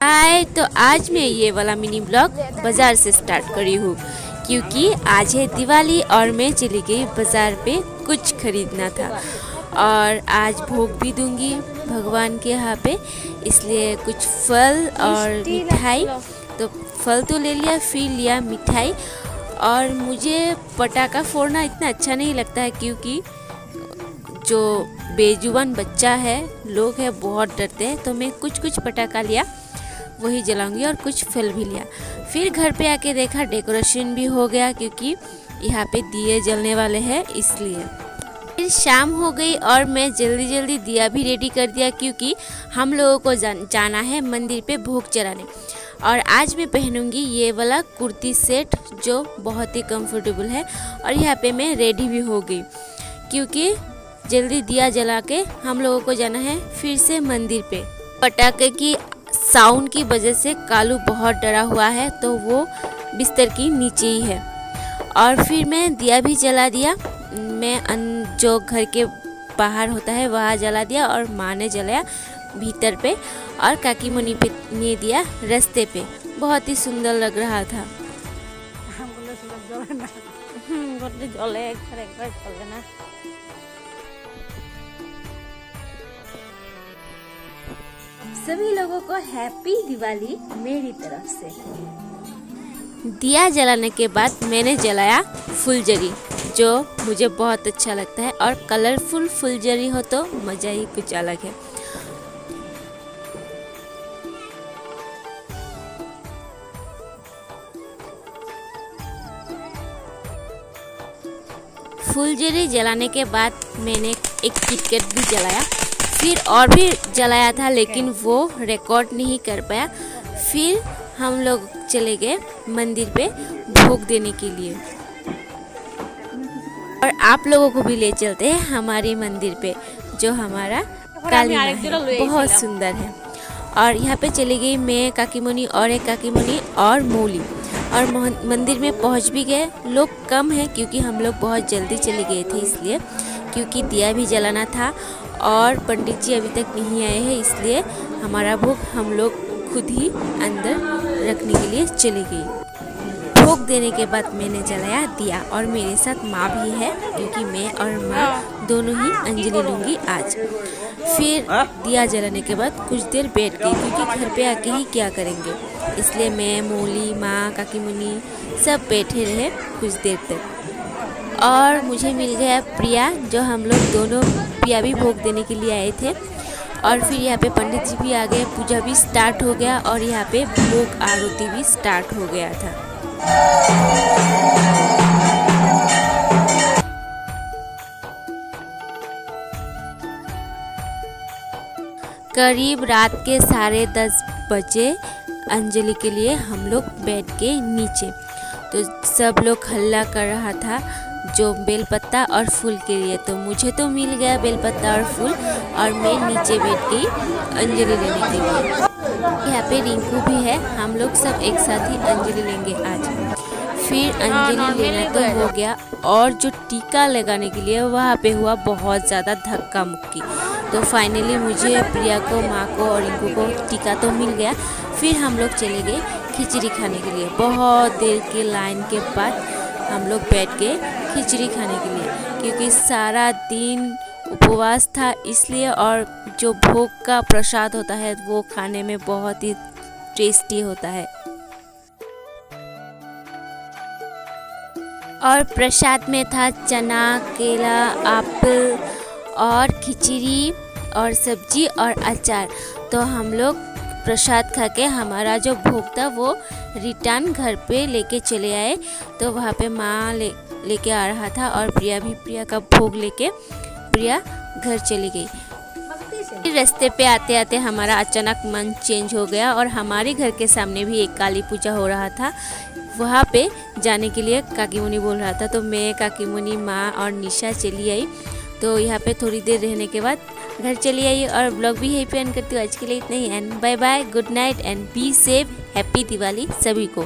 हाय, तो आज मैं ये वाला मिनी ब्लॉग बाज़ार से स्टार्ट करी हूँ क्योंकि आज है दिवाली और मैं चली गई बाज़ार पे कुछ खरीदना था और आज भोग भी दूंगी भगवान के यहाँ पे, इसलिए कुछ फल और मिठाई। तो फल तो ले लिया, फिर लिया मिठाई। और मुझे पटाखा फोड़ना इतना अच्छा नहीं लगता है क्योंकि जो बेजुबान बच्चा है लोग हैं बहुत डरते हैं, तो मैं कुछ पटाखा लिया वही जलाऊंगी और कुछ फल भी लिया। फिर घर पे आके देखा डेकोरेशन भी हो गया क्योंकि यहाँ पे दिए जलने वाले हैं, इसलिए। फिर शाम हो गई और मैं जल्दी दिया भी रेडी कर दिया क्योंकि हम लोगों को जाना है मंदिर पे भोग चढ़ाने। और आज मैं पहनूंगी ये वाला कुर्ती सेट जो बहुत ही कंफर्टेबल है। और यहाँ पे मैं रेडी भी हो गई क्योंकि जल्दी दिया जला के हम लोगों को जाना है फिर से मंदिर पे। पटाखे की साउंड की वजह से कालू बहुत डरा हुआ है, तो वो बिस्तर की नीचे ही है। और फिर मैं दिया भी जला दिया। मैं जो घर के बाहर होता है वहाँ जला दिया और माँ ने जलाया भीतर पे और काकी मुनी पे ने दिया रास्ते पे। बहुत ही सुंदर लग रहा था। सभी लोगों को हैप्पी दिवाली मेरी तरफ से। दिया जलाने के बाद मैंने जलाया फुलझड़ी, जो मुझे बहुत अच्छा लगता है। और कलरफुल फुलझड़ी हो तो मज़ा ही कुछ अलग है। फुलझड़ी जलाने के बाद मैंने एक किटकैट भी जलाया, फिर और भी जलाया था लेकिन वो रिकॉर्ड नहीं कर पाया। फिर हम लोग चले गए मंदिर पे भोग देने के लिए। और आप लोगों को भी ले चलते हैं हमारे मंदिर पे जो हमारा काली माँ है, बहुत सुंदर है। और यहाँ पे चली गई मैं, काकी मुनी और एक काकी मुनी और मौली। और मंदिर में पहुँच भी गए। लोग कम हैं क्योंकि हम लोग बहुत जल्दी चले गए थे, इसलिए क्योंकि दिया भी जलाना था और पंडित जी अभी तक नहीं आए हैं, इसलिए हमारा भोग हम लोग खुद ही अंदर रखने के लिए चले गई। भोग देने के बाद मैंने जलाया दिया और मेरे साथ माँ भी है क्योंकि मैं और माँ दोनों ही अंजलि लूँगी आज। फिर दिया जलाने के बाद कुछ देर बैठ गई क्योंकि घर पे आके ही क्या करेंगे, इसलिए मैं, मौली, माँ, काकी मुनी सब बैठे रहे कुछ देर तक। और मुझे मिल गया प्रिया, जो हम लोग दोनों प्रिया भी भोग देने के लिए आए थे। और फिर यहाँ पे पंडित जी भी आ गए, पूजा भी स्टार्ट हो गया और यहाँ पे भोग आरती भी स्टार्ट हो गया था। करीब रात के 10:30 बजे अंजलि के लिए हम लोग बैठ के नीचे, तो सब लोग हल्ला कर रहा था जो बेलपत्ता और फूल के लिए। तो मुझे तो मिल गया बेलपत्ता और फूल और मैं नीचे बैठ गई अंजलि लेने के लिए। यहाँ पे रिंकू भी है, हम लोग सब एक साथ ही अंजलि लेंगे आज। फिर अंजलि लेना तो हो गया और जो टीका लगाने के लिए वहाँ पे हुआ बहुत ज़्यादा धक्का मुक्की। तो फाइनली मुझे, प्रिया को, माँ को और रिंकू को टीका तो मिल गया। फिर हम लोग चले गए खिचड़ी खाने के लिए। बहुत देर के लाइन के बाद हम लोग बैठ गए खिचड़ी खाने के लिए क्योंकि सारा दिन उपवास था इसलिए। और जो भोग का प्रसाद होता है वो खाने में बहुत ही टेस्टी होता है। और प्रसाद में था चना, केला, एप्पल और खिचड़ी और सब्जी और अचार। तो हम लोग प्रसाद खा के हमारा जो भोग था वो रिटर्न घर पे लेके चले आए। तो वहाँ पे माँ लेके आ रहा था और प्रिया का भोग लेके प्रिया घर चली गई। रास्ते पे आते आते हमारा अचानक मन चेंज हो गया और हमारे घर के सामने भी एक काली पूजा हो रहा था। वहाँ पे जाने के लिए काकी मुनी बोल रहा था, तो मैं, काकी मुनी, माँ और निशा चली आई। तो यहाँ पे थोड़ी देर रहने के बाद घर चली आई और ब्लॉग भी यहीं पे एंड करती हूँ। आज के लिए इतना ही, and bye bye, good night and be safe, happy Diwali सभी को।